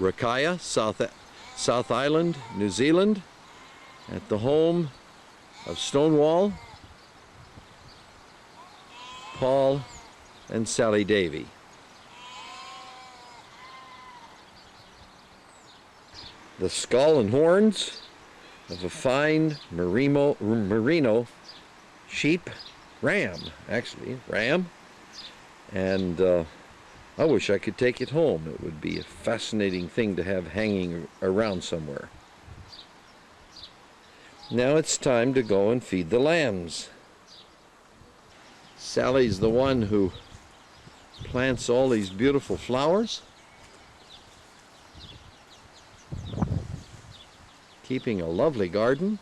Rakaya, South Island, New Zealand, at the home of Stonewall, Paul, and Sally Davy. The skull and horns of a fine merino sheep, ram, and I wish I could take it home. It would be a fascinating thing to have hanging around somewhere. Now it's time to go and feed the lambs. Sally's the one who plants all these beautiful flowers, keeping a lovely garden.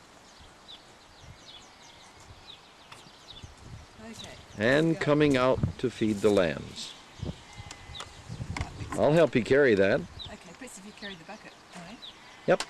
Okay. And coming out to feed the lambs. I'll help you carry that. Okay, best if you carry the bucket, all right? Yep.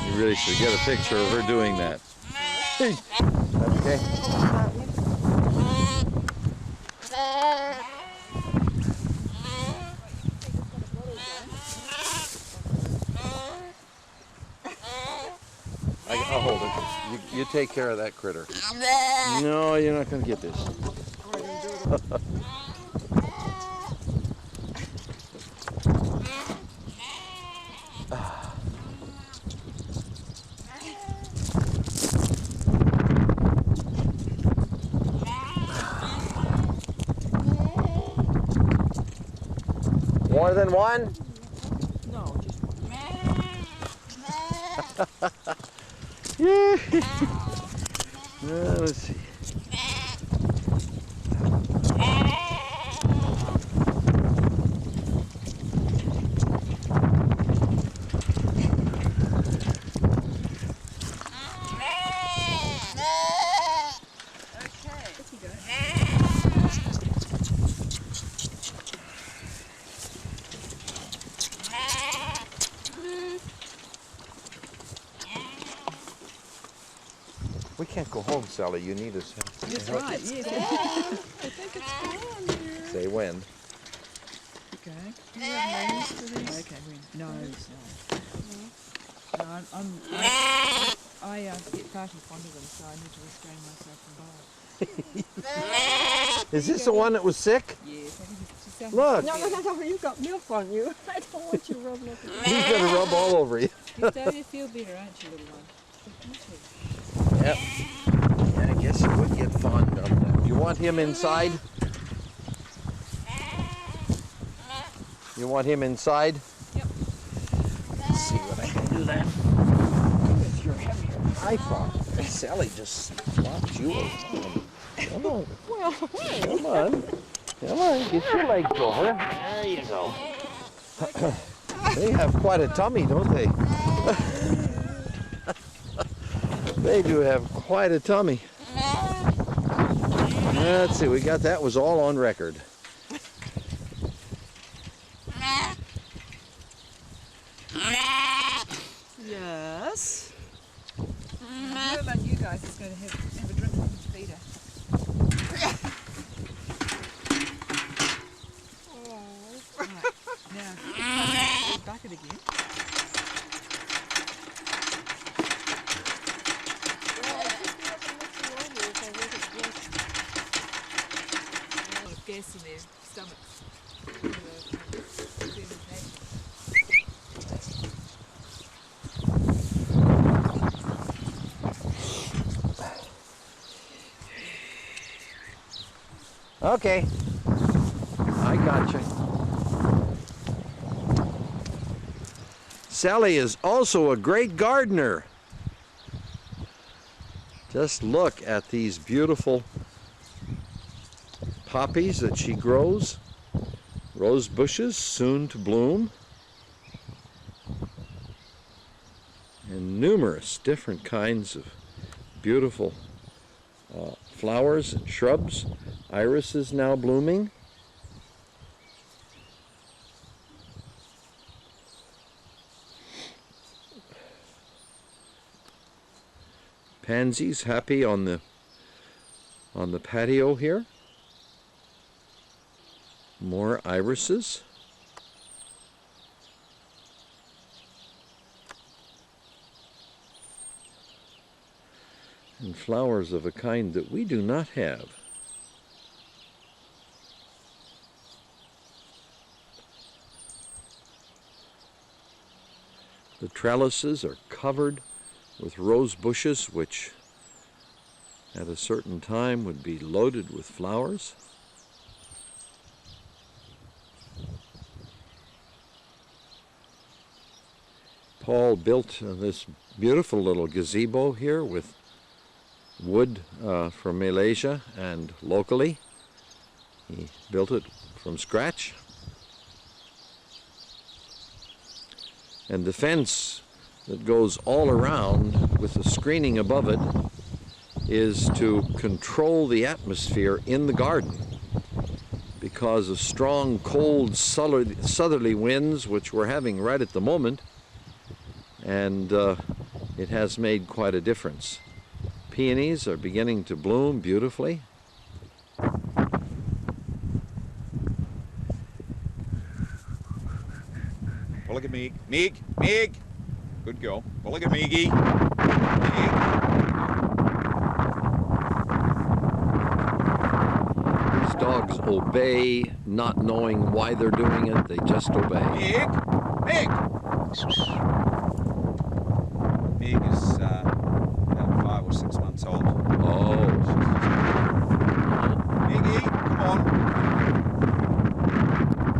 You really should get a picture of her doing that. Okay. I'll hold it. You take care of that critter. No, you're not going to get this. More than one? No, just Yeah. Let's see. We can't go home, Sally. You need us. That's right, yes. I think it's gone here. Say when. Okay. Do you have names for these? Okay, when? No. No, I get far too fond of them, so I need to restrain myself from buying. Is this the one that was sick? Yes, I think it's just Look. No, you've got milk on you. I don't want you rubbing up. He's going to rub all over you. You're starting to feel better, aren't you, little one? Yep. Yeah, I guess you would get fond of them. You want him inside? You want him inside? Yep. Let's see what I can do then. With your heavier iPhone. Sally just flopped you around. Come on. Well, Come on. Come on, get your legs over. There you go. They have quite a tummy, don't they? They do have quite a tummy. Let's see, we got that was all on record. Yes. Who among you guys is going to have a drink from his feeder? Right, now, the bucket again. gas in their stomachs. For the fermentation. Okay, I gotcha. Sally is also a great gardener. Just look at these beautiful poppies that she grows. Rose bushes soon to bloom. And numerous different kinds of beautiful flowers and shrubs. Iris is now blooming. Pansies happy on the patio here. More irises. And flowers of a kind that we do not have. The trellises are covered with rose bushes, which at a certain time would be loaded with flowers. Paul built this beautiful little gazebo here with wood from Malaysia and locally. He built it from scratch. And the fence that goes all around with the screening above it is to control the atmosphere in the garden because of strong, cold, southerly winds, which we're having right at the moment, and it has made quite a difference. Peonies are beginning to bloom beautifully. Well, look at Meg. Meg! Good girl. Well, look at Meggie. Meg. These dogs obey, not knowing why they're doing it. They just obey. Meg! Meg! Meg is about 5 or 6 months old. Oh. Meggie, come on.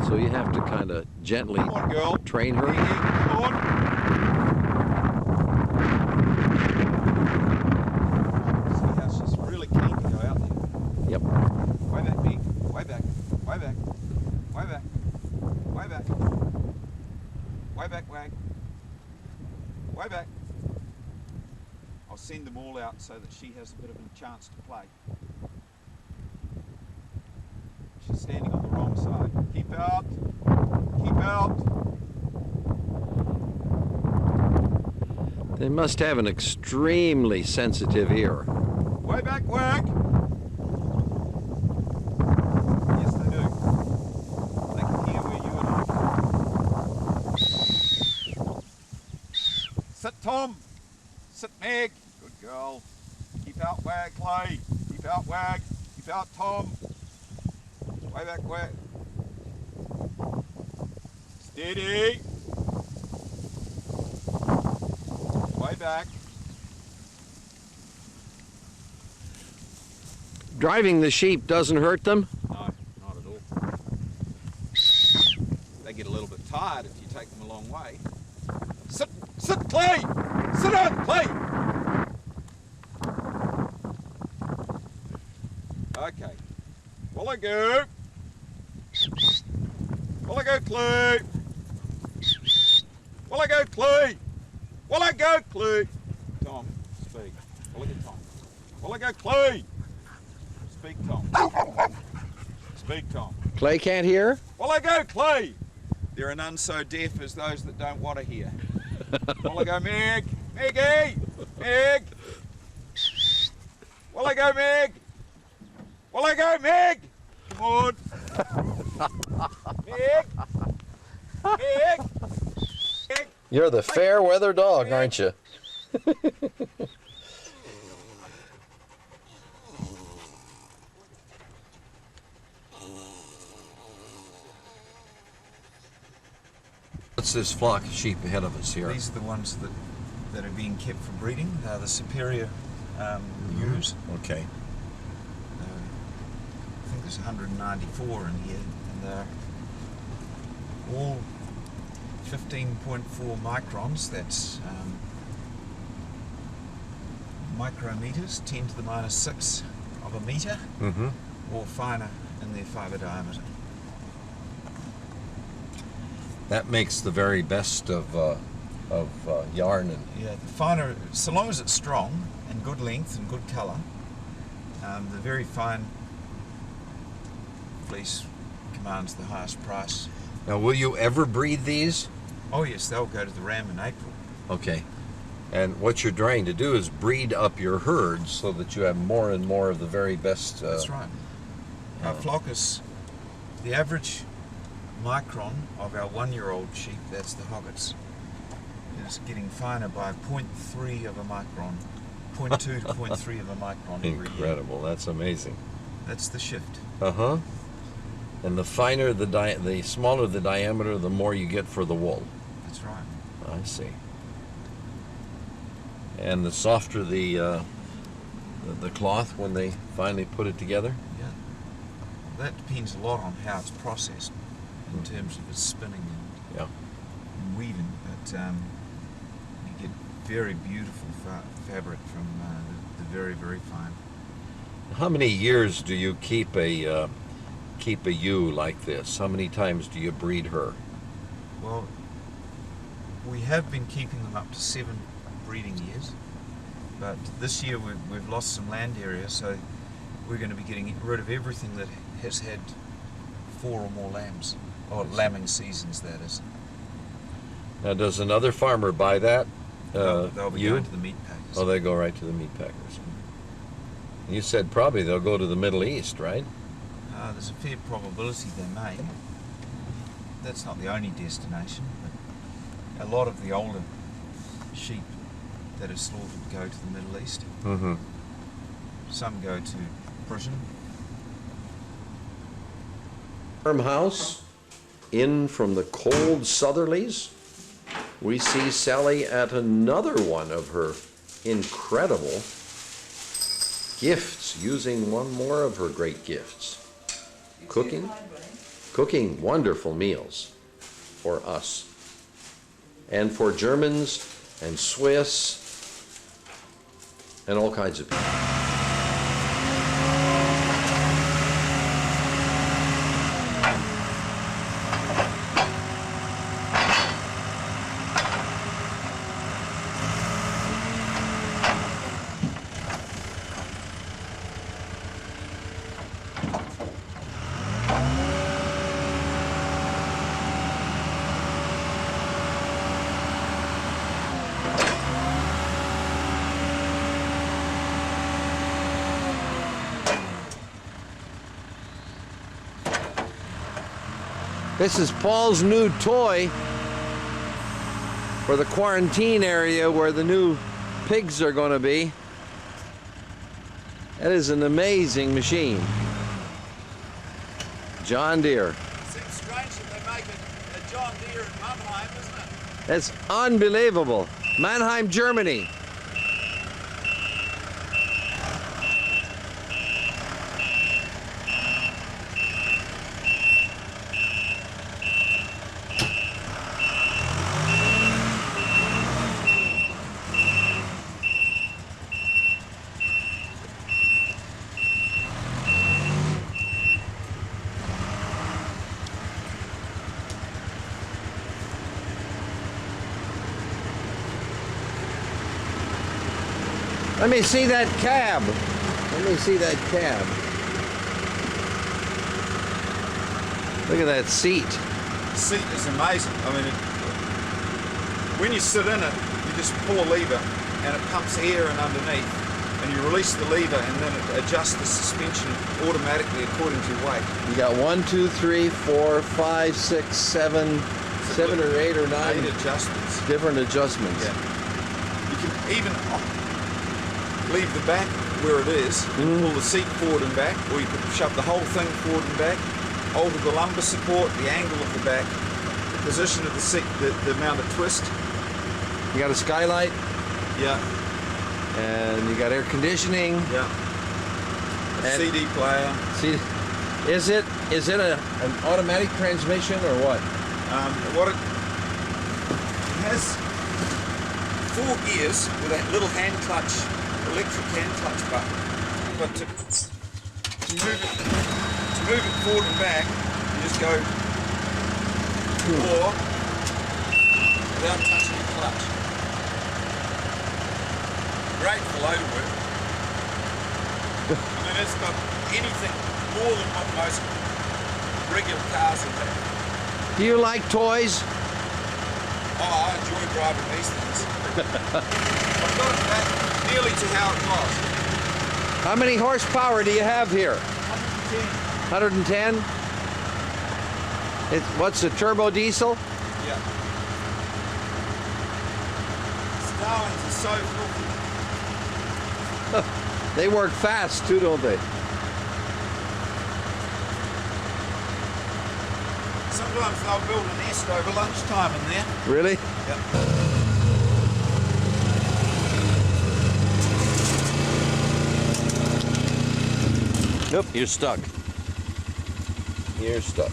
So you have to kind of gently Come on, girl. train her. Meggie, come on. See how she's really keen to go out there. Yep. Way back, Meg. Way back. Way back. Way back. Way back. Way back, Wag. Way back. I'll send them all out so that she has a bit of a chance to play. She's standing on the wrong side. Keep out. Keep out. They must have an extremely sensitive ear. Way back, Wag. Yes, they do. They can hear where you and I are. Sit, Tom. Sit, Meg. Good girl. Keep out, Wag, Clay. Keep out, Wag. Keep out, Tom. Way back, Wag. Steady. Way back. Driving the sheep doesn't hurt them. No, not at all. They get a little bit tired if you take them a long way. Sit, Clay! Sit down, Clay! Okay. Will I go? Will I go, Clay? Will I go, Clay? Will I go, Clay? Tom, speak. Will I go, Tom? Will I go, Clay? Speak, Tom. Speak, Tom. Clay can't hear? Will I go, Clay? There are none so deaf as those that don't want to hear. Will I go, Meg? Meggie! Meg! Will I go, Meg? Will I go, Meg? Come on. Meg! Meg! Meg! You're the fair weather dog, aren't you? What's this flock of sheep ahead of us here? These are the ones that are being kept for breeding. They're the superior ewes. Okay. I think there's 194 in here, and they're all 15.4 microns. That's micrometers, 10 to the minus 6 of a meter, or finer in their fiber diameter. That makes the very best of yarn. And Yeah, the finer, so long as it's strong and good length and good colour, the very fine fleece commands the highest price. now, will you ever breed these? Oh yes, they'll go to the ram in April. Okay. And what you're trying to do is breed up your herds so that you have more and more of the very best. That's right. Our flock is the average micron of our 1-year-old sheep, that's the hoggets, is getting finer by 0.3 of a micron, 0.2 to 0.3 of a micron every year. Incredible. That's amazing. That's the shift. Uh-huh. And the finer the smaller the diameter, the more you get for the wool. That's right. I see. And the softer the cloth when they finally put it together? Yeah. That depends a lot on how it's processed in terms of its spinning Yeah. and weaving, but you get very beautiful fabric from the very, very fine. How many years do you keep a ewe like this? How many times do you breed her? Well, we have been keeping them up to 7 breeding years, but this year we've lost some land area, so we're going to be getting rid of everything that has had 4 or more lambs, or lambing seasons, that is. Now, does another farmer buy that? They'll be ewe? going to the meat packers. Oh, they go right to the meat packers. You said probably they'll go to the Middle East, right? There's a fair probability they may. That's not the only destination, but a lot of the older sheep that are slaughtered go to the Middle East. Mm-hmm. Some go to Britain. Farmhouse, in from the cold southerlies, we see Sally at another one of her incredible gifts, using one more of her great gifts. Cooking wonderful meals for us and for Germans and Swiss and all kinds of people. This is Paul's new toy for the quarantine area where the new pigs are going to be. That is an amazing machine. John Deere. Seems strange that they make a John Deere in Mannheim, isn't it? That's unbelievable. Mannheim, Germany. Let me see that cab. Let me see that cab. Look at that seat. The seat is amazing. I mean, when you sit in it, you just pull a lever and it pumps air in underneath, and you release the lever and then it adjusts the suspension automatically according to your weight. You got 1, 2, 3, 4, 5, 6, 7, 7 or 8 or 9 8 adjustments. different adjustments. Yeah. You can even leave the back where it is, and pull the seat forward and back, or you could shove the whole thing forward and back, alter the lumbar support, the angle of the back, position of the seat, the amount of twist. You got a skylight, Yeah, and you got air conditioning. yeah. A And- CD player. See, is it an automatic transmission or what? What it has 4 gears with a little hand clutch, electric hand clutch button. But to move it forward and back, you just go or without touching the clutch. Great for loader work. I mean, it's got anything more than what most regular cars will have. Do you like toys? Oh, I enjoy driving these things. I've got it back nearly to how it was. How many horsepower do you have here? 110. 110? What's a turbo diesel? Yeah. Starlings are so filthy. They work fast too, don't they? Sometimes they'll build a nest over lunchtime in there. Really? Yep. Nope, you're stuck. You're stuck.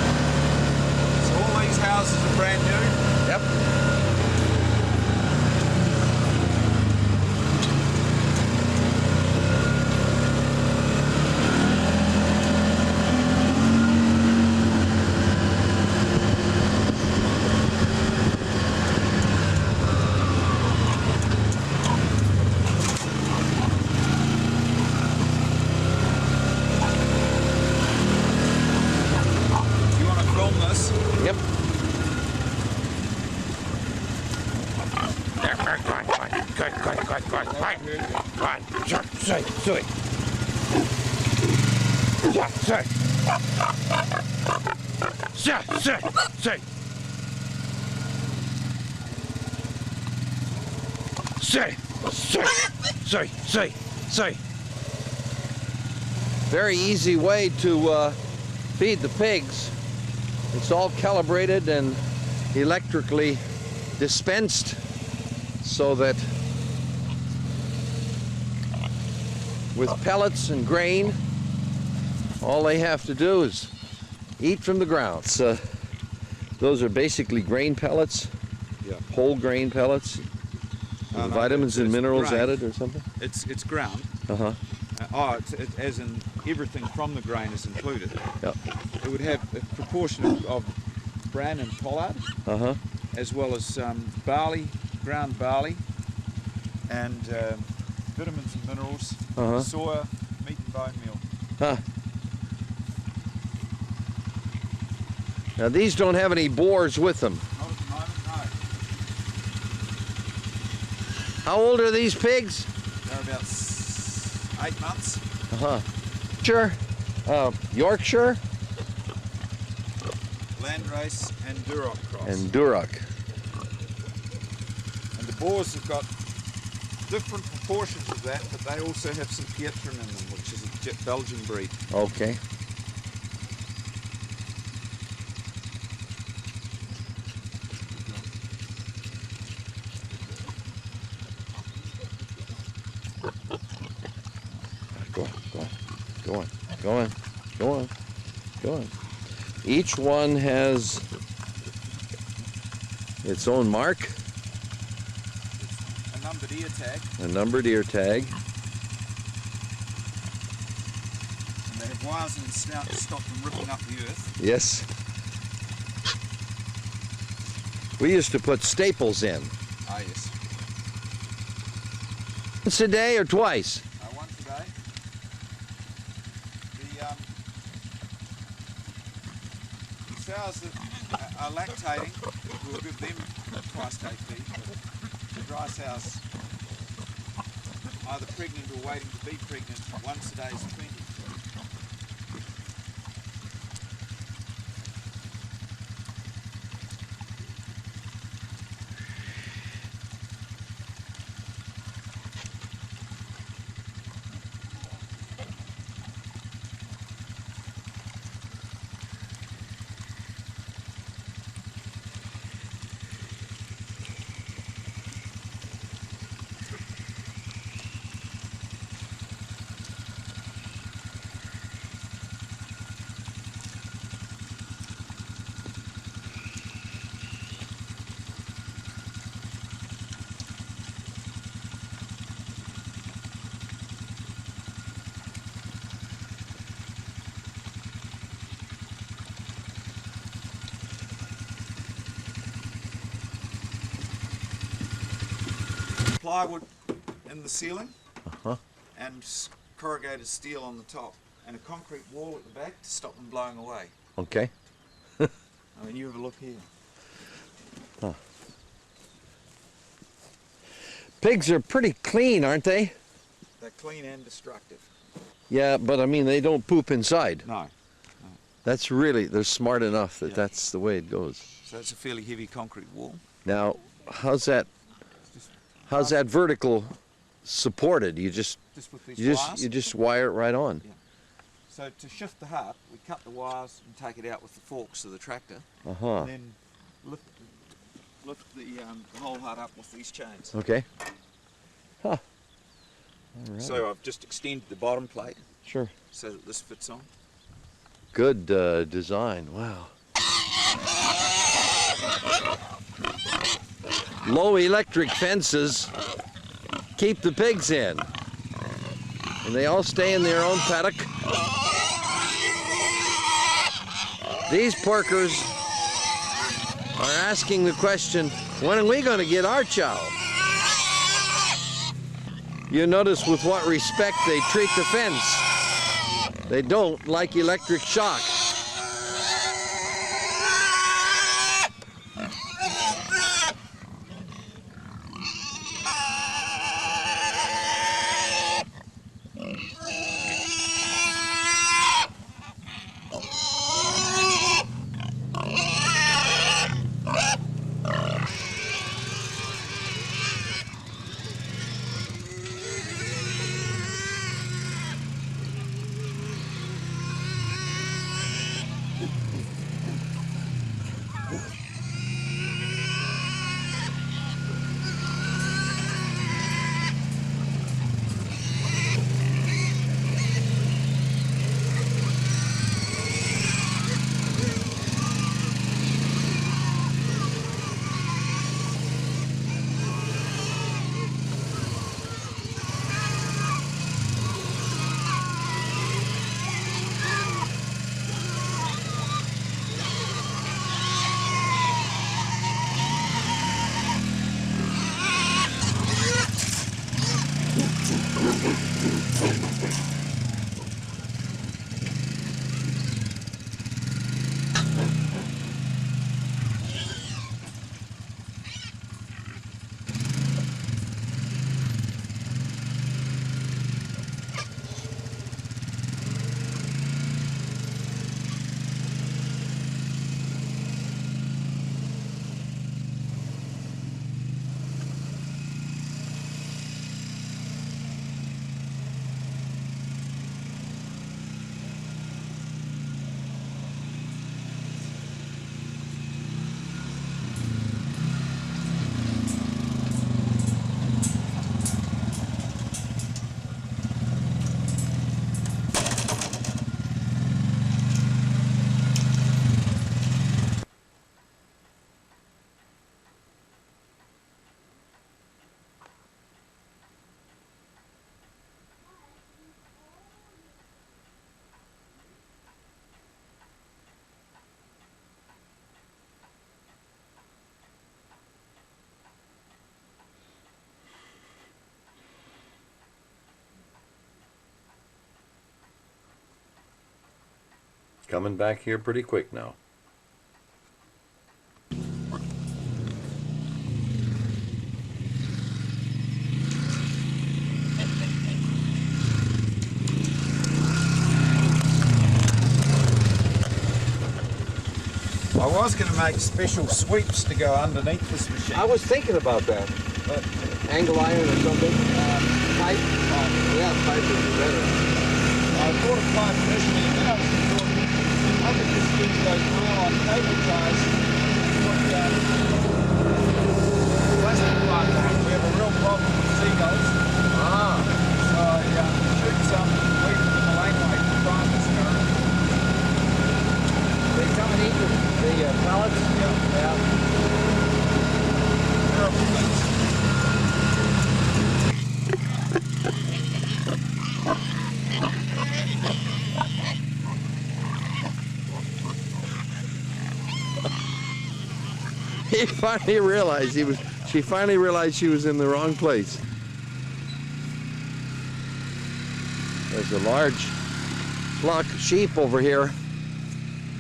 So all these houses are brand new. Yep. You want to film this? Yep. Very easy way to feed the pigs. It's all calibrated and electrically dispensed so that with pellets and grain, all they have to do is eat from the ground. Those are basically grain pellets, Yeah. whole grain pellets, No, vitamins and it's minerals grain. added or something? It's ground. Uh-huh. As in everything from the grain is included. Yep. It would have a proportion of bran and pollard, Uh-huh. as well as barley, ground barley, and vitamins and minerals, Uh-huh. soya, meat and bone meal. Huh. Now these don't have any boars with them. Not at the moment, no. How old are these pigs? They're about 8 months. Uh-huh. Sure. Yorkshire Landrace and Duroc cross. and Duroc. And the boars have got different proportions of that, but they also have some Pietrin in them, which is a Belgian breed. Okay. Go on. Go on. Go on. Go on. Go on. Each one has its own mark, A numbered ear tag. a numbered ear tag. And they have wires in the snout to stop them ripping up the earth. Yes. We used to put staples in. Ah, yes. Once a day or twice? One today. The sows that are lactating, we'll give them twice day feed. The dry sows, either pregnant or waiting to be pregnant, once a day is plenty. Plywood in the ceiling and corrugated steel on the top and a concrete wall at the back to stop them blowing away. Okay. I mean, you have a look here. Pigs are pretty clean, aren't they? They're clean and destructive. Yeah, but I mean, they don't poop inside. No. That's really, they're smart enough that Yeah. that's the way it goes. So it's a fairly heavy concrete wall. Now, how's that vertical supported? You just Just with these you wires. just wire it right on. So to shift the heart, we cut the wires and take it out with the forks of the tractor, Uh-huh. and then lift the whole heart up with these chains. Okay. Huh. All right. So I've just extended the bottom plate Sure. so that this fits on. Good design. Wow. Low electric fences keep the pigs in. And they all stay in their own paddock. These porkers are asking the question, when are we going to get our chow? You notice with what respect they treat the fence. They don't like electric shock. coming back here pretty quick now. I was going to make special sweeps to go underneath this machine. I was thinking about that. Angle iron or something? Pipe? Yeah, pipe would be better. I thought of pipe initially, and then I thought I could just use those nylon cable ties. Plastic pipe on. We have a real problem with seagulls. Ah. So I shoot some, leave them in the laneway to prime this current. They come and eat the pellets? Yeah. Terrible things. He finally realized she finally realized she was in the wrong place. There's a large flock of sheep over here,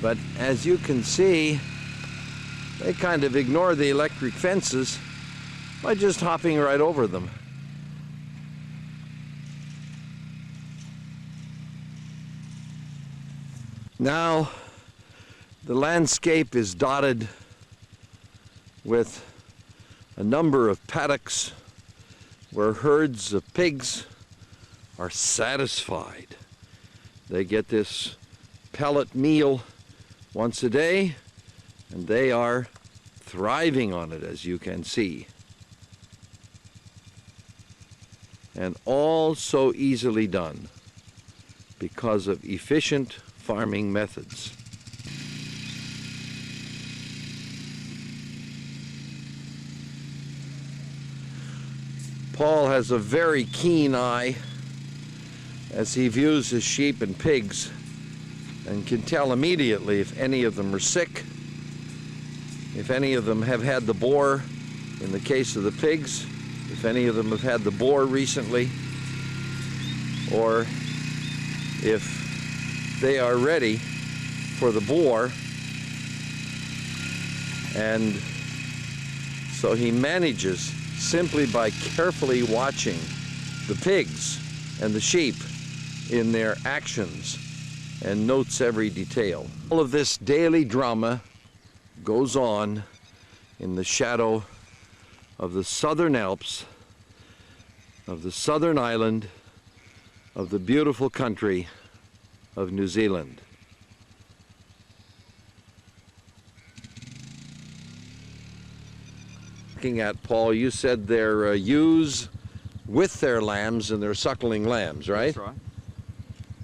but as you can see, they kind of ignore the electric fences by just hopping right over them. Now, the landscape is dotted with a number of paddocks where herds of pigs are satisfied. They get this pellet meal once a day, and they are thriving on it, as you can see. And all so easily done because of efficient farming methods. Paul has a very keen eye as he views his sheep and pigs and can tell immediately if any of them are sick, if any of them have had the boar, in the case of the pigs, if any of them have had the boar recently, or if they are ready for the boar. And so he manages simply by carefully watching the pigs and the sheep in their actions and notes every detail. All of this daily drama goes on in the shadow of the Southern Alps, of the Southern Island, of the beautiful country of New Zealand. Looking at, Paul, you said they're ewes with their lambs and they're suckling lambs, right? That's right.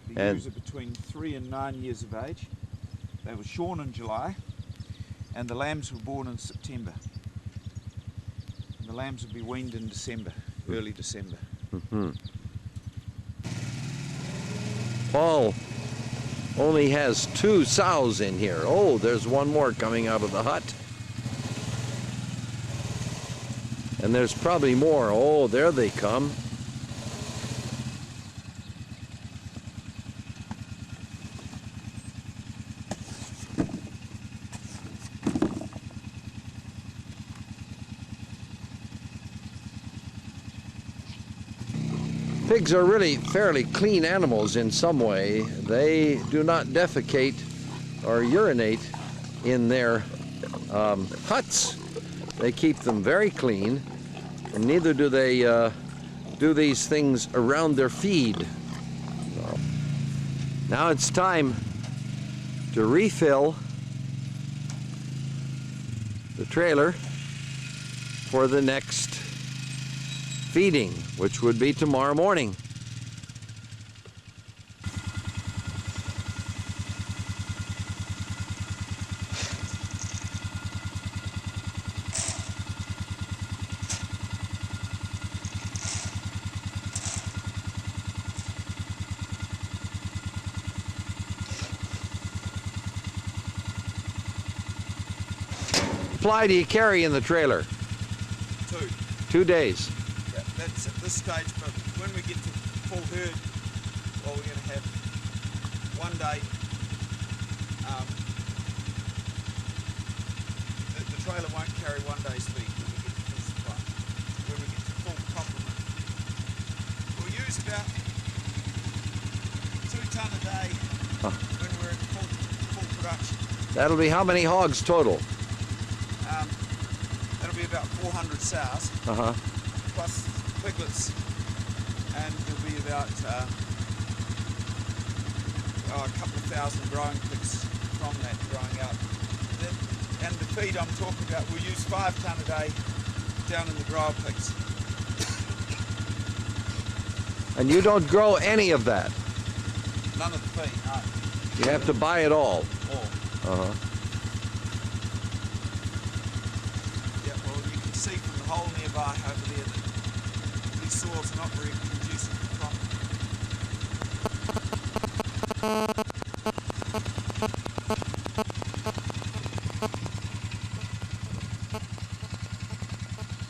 The And- ewes are between 3 and 9 years of age. They were shorn in July, and the lambs were born in September. The lambs will be weaned in December, early December. Mm-hmm. Paul only has 2 sows in here. Oh, there's one more coming out of the hut. And there's probably more. Oh, there they come. Pigs are really fairly clean animals in some way. They do not defecate or urinate in their huts. They keep them very clean, and neither do they do these things around their feed. So, now it's time to refill the trailer for the next feeding, which would be tomorrow morning. Supply do you carry in the trailer? 2. 2 days. Yeah, that's at this stage, but when we get to full herd, well, we're going to have 1 day The trailer won't carry 1 day's feed when we get to full supply. When we get to full complement, we'll use about 2 tonne a day when we're at full production. That'll be how many hogs total? That'll be about 400 sows Uh-huh. plus piglets, and there'll be about a couple of thousand growing pigs from that growing out. And the feed I'm talking about, we'll use 5 tonne a day down in the grower pigs. And you don't grow any of that. None of the feed, no. You have to buy it all. All. Uh-huh. Yeah, well, you can see from the hole nearby over there that these soils are not very conducive for cropping.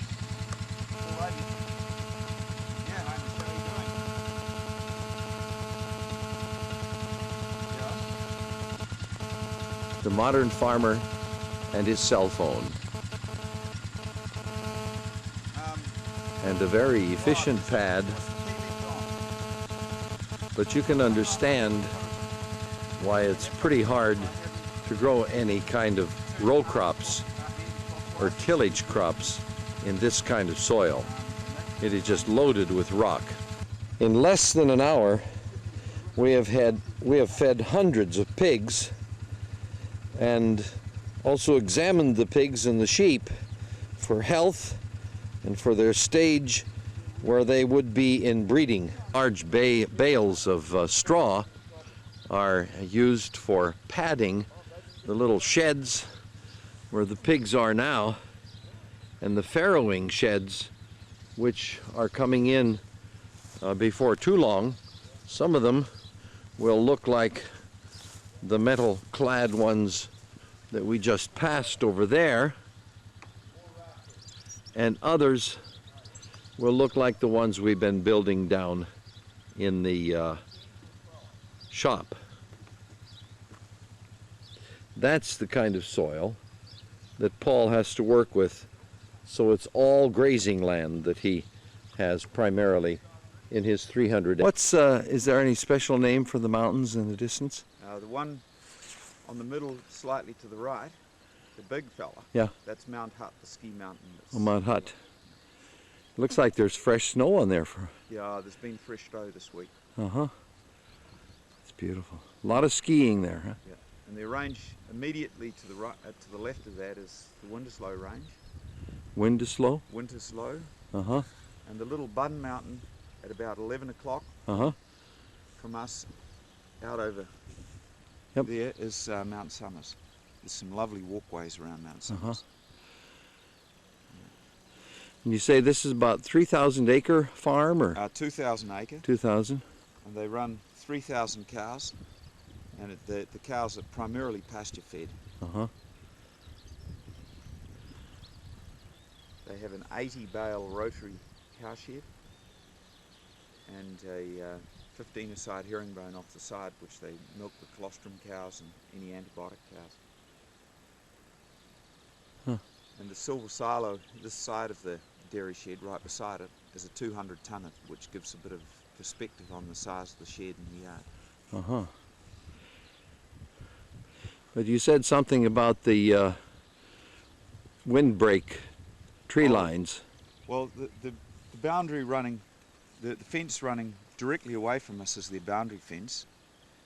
Alrighty. Yeah, I understand what you're doing. Yeah. The modern farmer and his cell phone. And a very efficient pad, but you can understand why it's pretty hard to grow any kind of row crops or tillage crops in this kind of soil. It is just loaded with rock. In less than an hour, we have fed hundreds of pigs and also examined the pigs and the sheep for health and for their stage where they would be in breeding. Large bales of straw are used for padding the little sheds where the pigs are now, and the farrowing sheds which are coming in before too long. Some of them will look like the metal clad ones that we just passed over there, and others will look like the ones we've been building down in the shop. That's the kind of soil that Paul has to work with, so it's all grazing land that he has primarily in his 300. Is there any special name for the mountains in the distance? The one on the middle, slightly to the right, the big fella. Yeah. That's Mount Hutt, the ski mountain. Oh, Mount Hutt. Looks like there's fresh snow on there. Yeah, there's been fresh snow this week. Uh-huh. It's beautiful. A lot of skiing there, huh? Yeah. And the range immediately to the right, to the left of that is the Winterslow range. Winterslow? Winterslow. Uh-huh. And the little Bun Mountain at about 11 o'clock Uh-huh. from us out over Yep. there is Mount Summers. There's some lovely walkways around Mount Summers. Uh-huh. And you say this is about 3,000 acre farm, or 2,000 acre, 2,000? and they run 3,000 cows, and the cows are primarily pasture fed. Uh-huh. They have an 80 bale rotary cow shed and a 15-a-side herringbone off the side, which they milk the colostrum cows and any antibiotic cows. Huh. And the silver silo, this side of the dairy shed, right beside it, is a 200-tonner, which gives a bit of perspective on the size of the shed and the yard. Uh-huh. But you said something about the windbreak tree lines. Well, the boundary running, the fence running directly away from us is their boundary fence,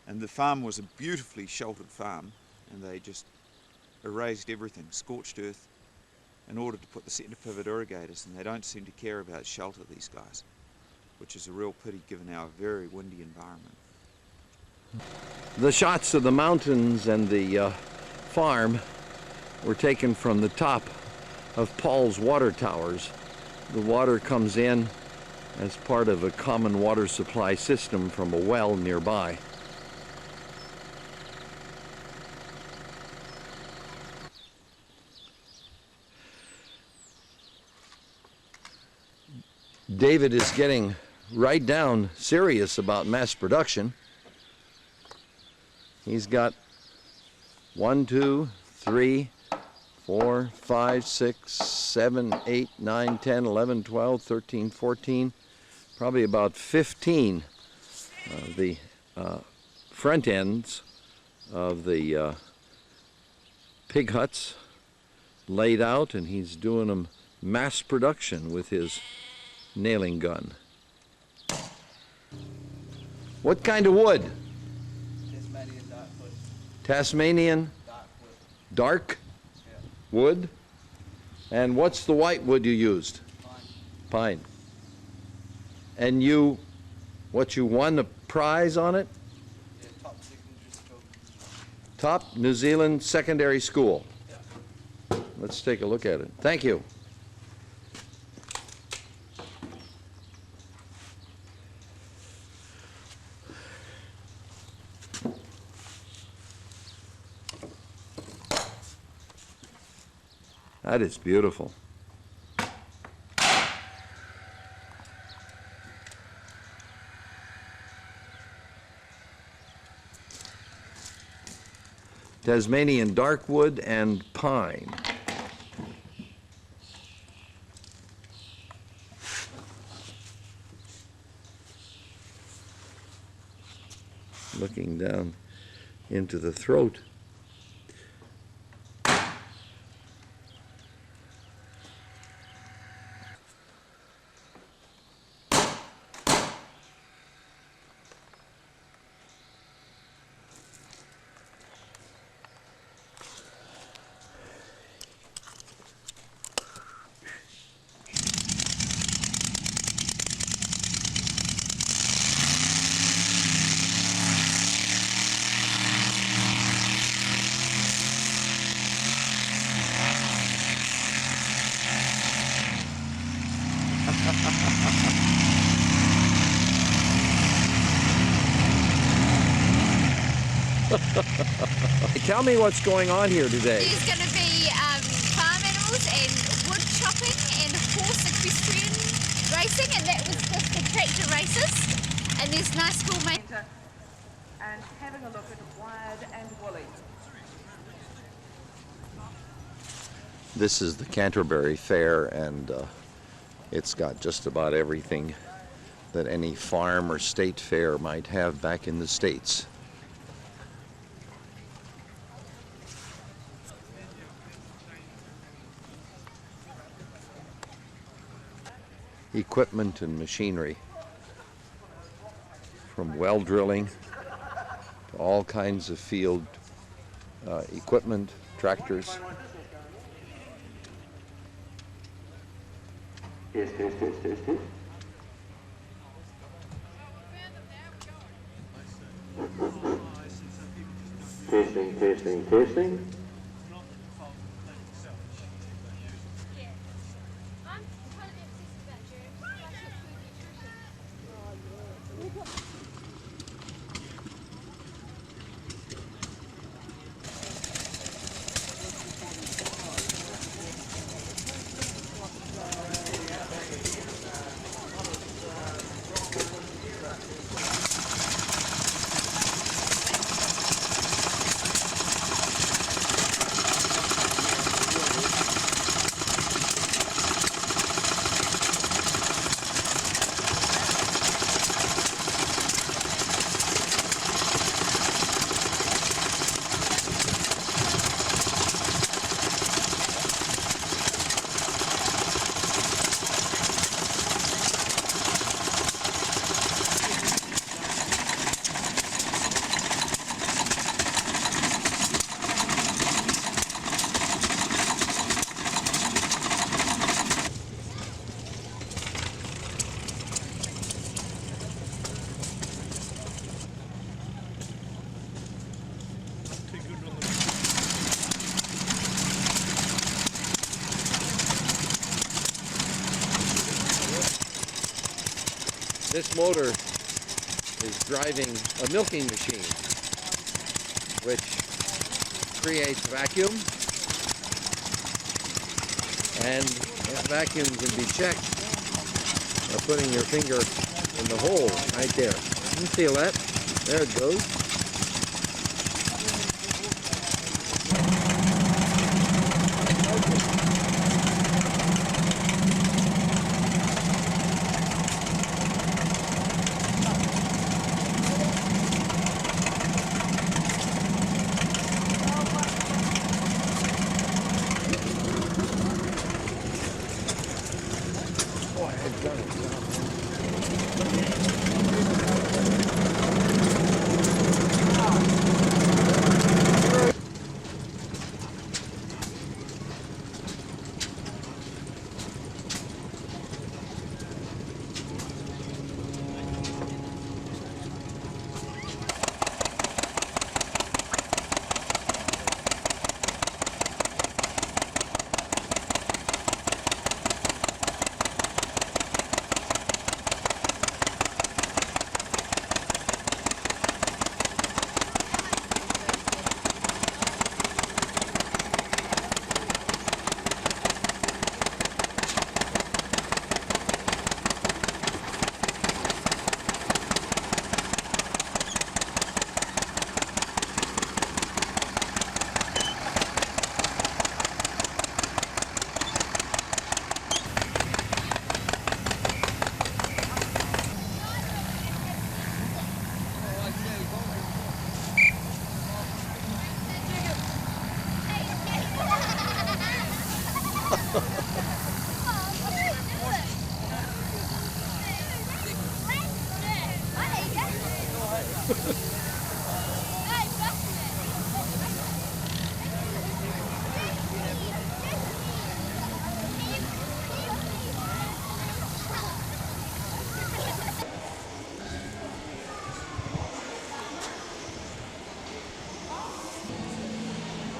and the farm was a beautifully sheltered farm, and they just erased everything, scorched earth, in order to put the centre pivot irrigators, and they don't seem to care about shelter, these guys, which is a real pity given our very windy environment. The shots of the mountains and the farm were taken from the top of Paul's water towers. The water comes in as part of a common water supply system from a well nearby. David is getting right down serious about mass production. He's got 1, 2, 3, 4, 5, 6, 7, 8, 9, 10, 11, 12, 13, 14, probably about 15 of the front ends of the pig huts laid out, and he's doing them mass production with his nailing gun. What kind of wood? Tasmanian dark wood. Tasmanian Dark wood. dark Yeah. wood? And what's the white wood you used? Fine. Pine. And you, what, you won a prize on it? Yeah, top secondary school. Top New Zealand secondary school. Yeah. Let's take a look at it. Thank you. That is beautiful. Tasmanian darkwood and pine. Looking down into the throat. Tell me what's going on here today. There's going to be farm animals and wood chopping and horse equestrian racing, and that was just the tractor races. And there's nice cool mates. And having a look at Wired and Woolly. This is the Canterbury Fair, and it's got just about everything that any farm or state fair might have back in the States. Equipment and machinery, from well drilling to all kinds of field equipment, tractors. Yes. Testing. This motor is driving a milking machine, which creates vacuum, and that vacuum can be checked by putting your finger in the hole right there. You can feel that. There it goes.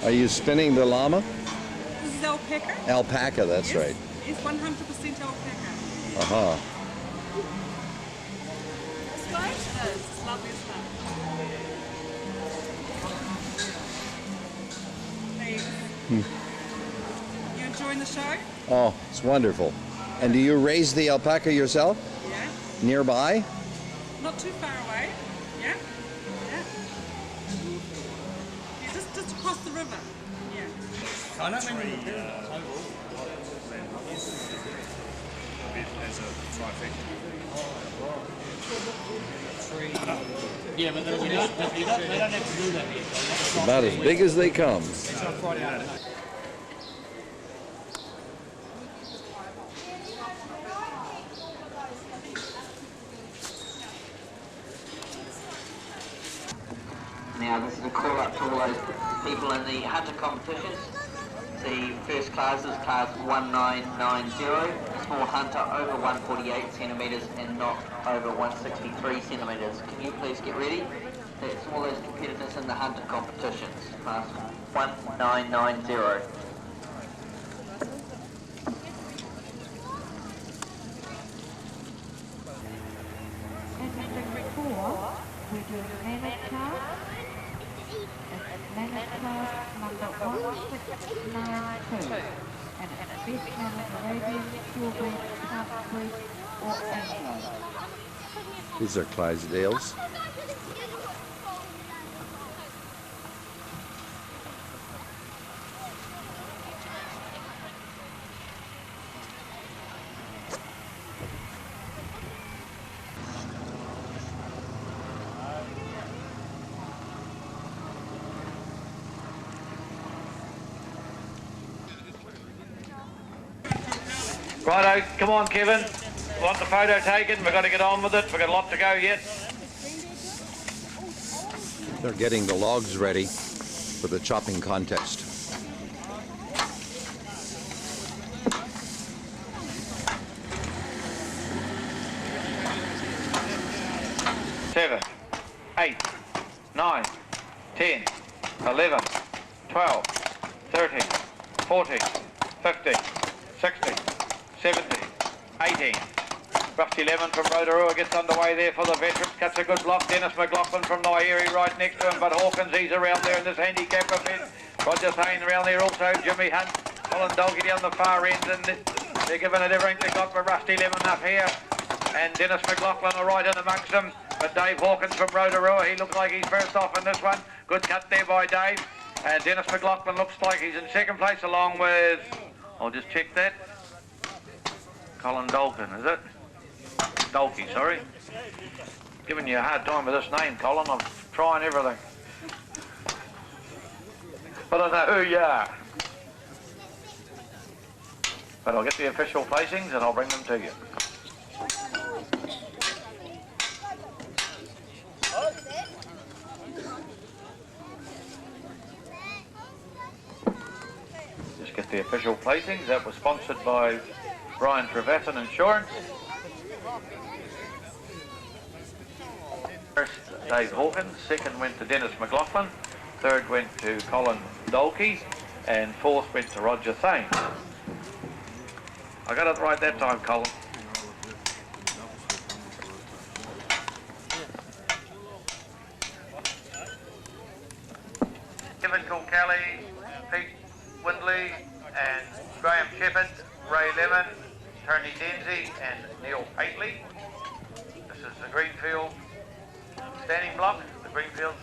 Are you spinning the llama? This is alpaca. Alpaca, that's Yes. right. It's 100% alpaca. Uh-huh. It's nice. It is. It's lovely as fun. Thanks. You enjoying the show? Oh, it's wonderful. And do you raise the alpaca yourself Yeah. nearby? Not too far away. Yeah. Yeah. Yeah, just across the river. Yeah. I don't mean As a trifecta. Yeah, but they don't have to do that yet. About as big as they come. Now this is a call up to all those people in the hunter competitions. The first class is class 1990, small hunter over 148 centimetres and not over 163 centimetres. Can you please get ready? That's all those competitors in the hunter competitions, class 1990. We're doing mammoth class. Mammoth class number 1692. And it's best mammoth Arabian, purebred, half-breed or Anglo. These are Clydesdales. Righto, come on Kevin. Want the photo taken? We've got to get on with it. We've got a lot to go yet. They're getting the logs ready for the chopping contest. Seven, 8, 9, 10, 11, 12, 13, 14, 15, 16, 17, 18. Rusty Lemon from Rotorua gets underway there for the veterans. Cuts a good block. Dennis McLaughlin from Nairi right next to him. But Hawkins, he's around there in this handicap event. Roger Sane around there also. Jimmy Hunt. Colin Dolgety on the far end. And they're giving it everything they got with Rusty Lemon up here. And Dennis McLaughlin are right in amongst them. But Dave Hawkins from Rotorua, he looks like he's first off in this one. Good cut there by Dave. And Dennis McLaughlin looks like he's in second place along with, I'll just check that, Colin Dolkin, is it? Dolkey, sorry. Giving you a hard time with this name, Colin. I'm trying everything. But I know who you are. But I'll get the official placings and I'll bring them to you. Just get the official placings. That was sponsored by Brian Trevathan Insurance. First, Dave Hawkins. Second went to Dennis McLaughlin. Third went to Colin Dolkey. And fourth went to Roger Thane. I got it right that time, Colin. Kevin Kilkelly, Pete Windley, and Graham Shepherd, Ray Lemon, Tony Denzi, and Neil Paitley. This is the Greenfield standing block, the Greenfield.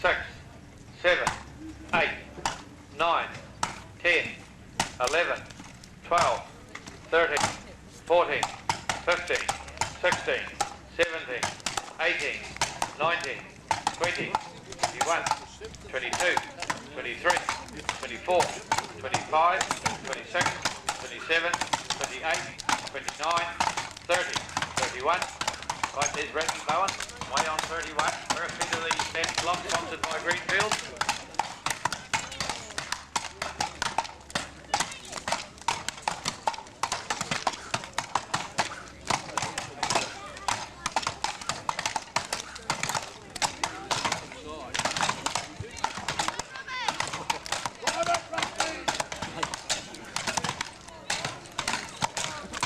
Six, 7, 8, 9, 10, 11, 12, 13, 14, 15, 16, 17, 18, 19, 20, 21, 22, 23, 24, 25, 26, 27, 28, 29, 30, 31. Right, there's Randy Bowen, way on 31. We're a feet of the stand block sponsored by Greenfield.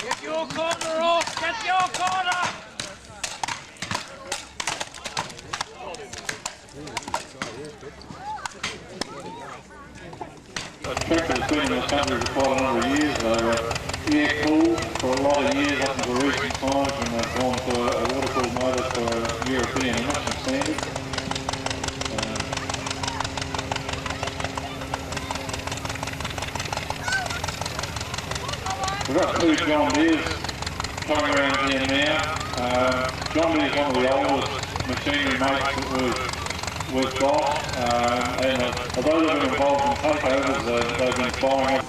Get your corner off! Get your corner! A track that's been in this country for quite a number of years. They were air-cooled for a lot of years up until recent times, and they've gone to a water-cooled motor for European emission standards. We've got two John Deeres coming around here now. John Deere's one of the oldest machinery mates that we've got, and although they've been involved in takeovers, they've been following up.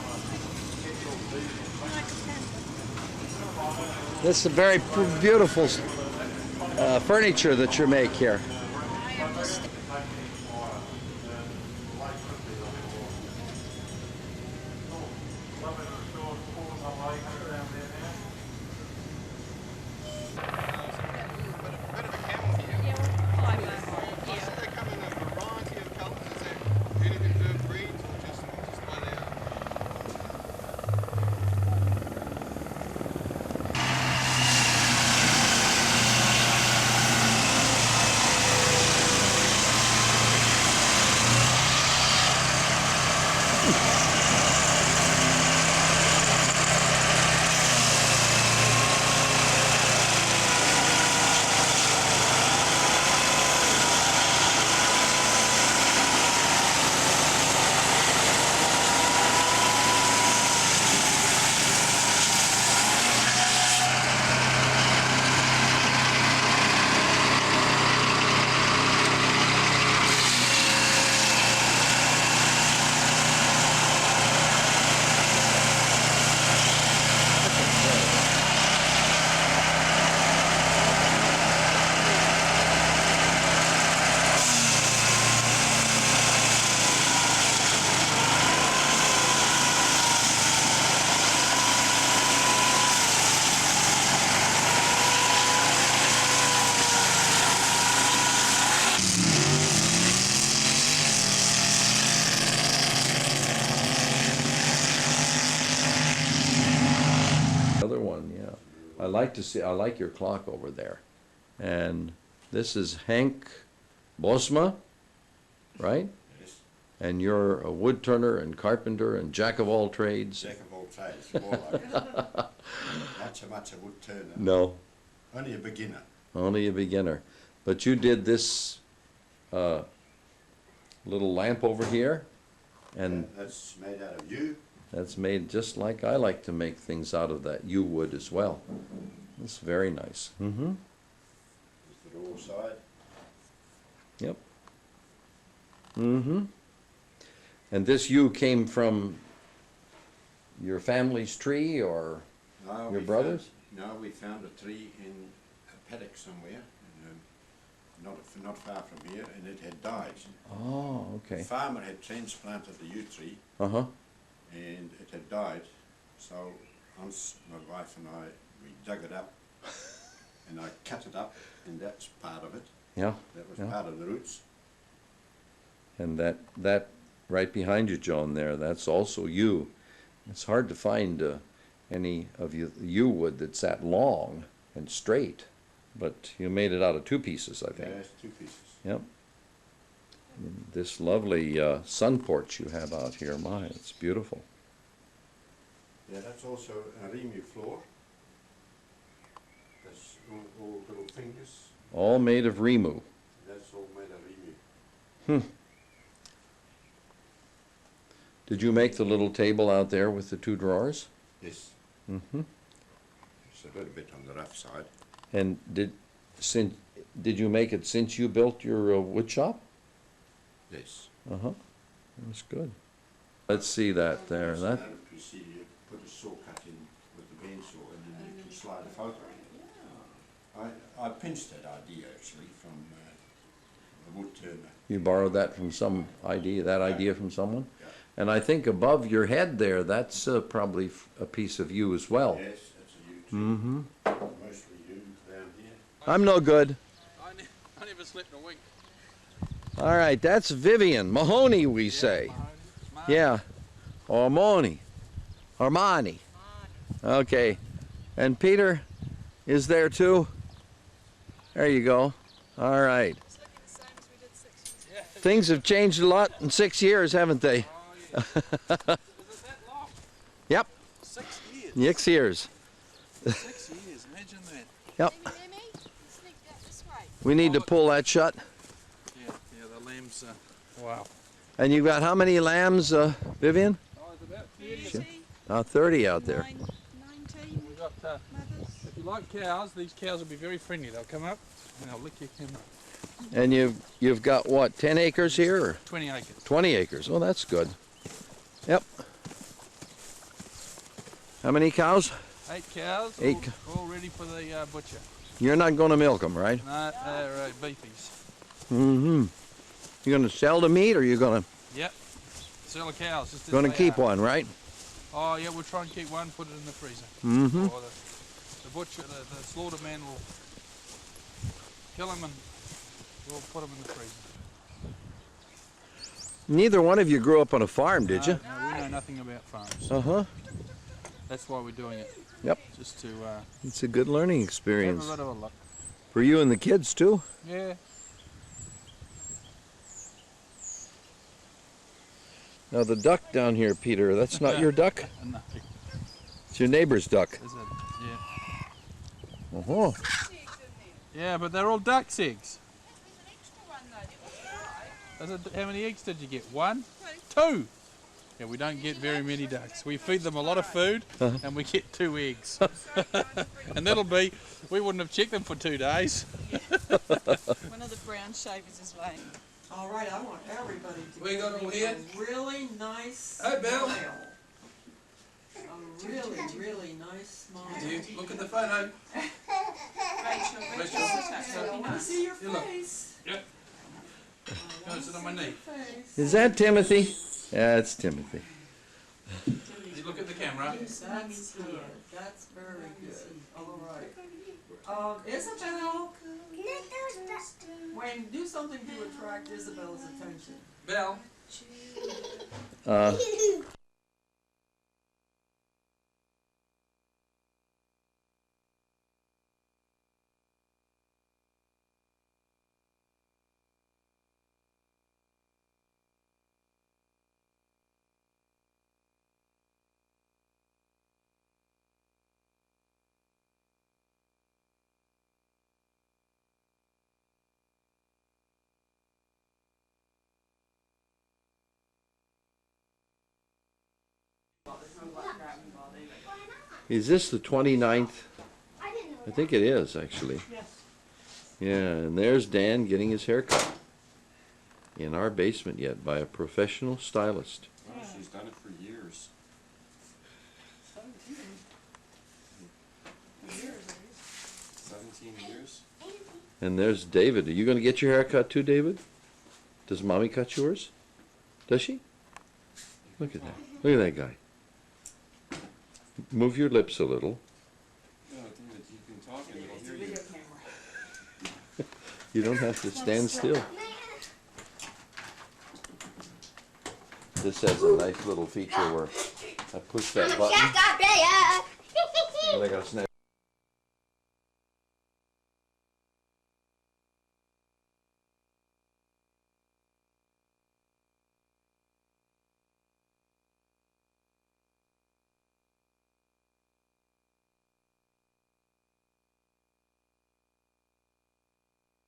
This is very beautiful furniture that you make here. I like your clock over there. And this is Hank Bosma, right? Yes. And you're a wood turner and carpenter and jack of all trades. Jack of all trades. More like it. Not so much a wood turner. No, Only a beginner. only a beginner. But you did this little lamp over here, and That's made out of yew. that's made just like I like to make things out of that yew wood as well. It's very nice. Mm-hmm. There's the door side. Yep. Mm-hmm. And this yew came from your family's tree, or No, your we brothers? we found a tree in a paddock somewhere, not far from here, and it had died. Oh, okay. The farmer had transplanted the yew tree, Uh-huh. and it had died. So Hans, my wife and I, we dug it up, and I cut it up, and that's part of it. Yeah. That was Yeah. part of the roots. And that right behind you, Joan, there, that's also yew. It's hard to find any of yew wood that's that long and straight, but you made it out of two pieces, I think. Yeah, it's 2 pieces. Yep. And this lovely sun porch you have out here, my, it's beautiful. Yeah, that's also a Remu floor. That's all little fingers. All made of Remu. That's all made of Remu. Did you make the little table out there with the 2 drawers? Yes, Mm-hmm. it's a little bit on the rough side. And did you make it since you built your wood shop? Yes. Uh-huh. That's good. Let's see that there. So That now you see you put a saw cut in with the band saw, and then you can slide a photo in. I pinched that idea actually from the wood turner. you borrowed that from some idea, that idea from someone? Yeah. And I think above your head there, that's probably a piece of yew as well. Yes, that's a yew tree. Mm-hmm. Mostly yew down here. I'm no good. I never slept a wink. All right, that's Vivian Mahoney, we say. Yeah, Armani. Armani. Okay, and Peter is there too. There you go. All right. Things have changed a lot in 6 years, haven't they? Was it that long? Yep, 6 years. 6 years. 6 years, imagine that. Yep. Lemmy, sneak that this way. We need to pull that shut. Yeah, the lambs, wow. And you've got how many lambs, Vivian? Oh, it's about 30. 30 out there. 19 We got, mothers. if you like cows, these cows will be very friendly. They'll come up and they'll lick your camera. And you've got what, 10 acres here? Or 20 acres. 20 acres. Oh, that's good. Yep. How many cows? 8 cows, 8 all ready for the butcher. You're not going to milk them, right? No, they're beefies. Mm-hmm. You're going to sell the meat, or you're going Yep, sell the cows. Just as to they keep are. one, right? Oh yeah, we'll try and keep one, put it in the freezer. Mm-hmm. Or the butcher, the slaughter man will kill him and we'll put him in the freezer. Neither one of you grew up on a farm, did you? No, we know nothing about farms. Uh-huh. That's why we're doing it. Yep. Just to It's a good learning have experience. a bit of a look. For you and the kids, too. Yeah. Now, the duck down here, Peter, that's not your duck? No. It's your neighbor's duck. Is it? Yeah. Uh-huh. Yeah, but they're all duck's eggs. How many eggs did you get? 1? 2? Yeah, we don't get very many ducks. We feed them a lot of food and we get 2 eggs. And that'll be, we wouldn't have checked them for 2 days. One of the brown shavers is laying. All right, I want everybody to We got give all me here? a really nice Hey, Bill. smile. A really, really nice smile. Look at the photo. Rachel, I want to see your You look. face. Yep. Go and sit on my knee. Face. Is that Timothy? Yeah, it's Timothy. You look at the camera. That's good. That's very good. All right. Isabel, Wayne, do something to attract Isabel's attention. Belle. Uh, Is this the 29th? I think it is, actually. Yes. Yeah, and there's Dan getting his hair cut in our basement yet by a professional stylist. Well, she's done it for years. 17 years. And there's David. Are you going to get your hair cut too, David? Does Mommy cut yours? Does she? Look at that. Look at that guy. Move your lips a little. No, David, you can talk and it'll hear you. You don't have to stand still. This has a nice little feature where I push that button and I got to snap.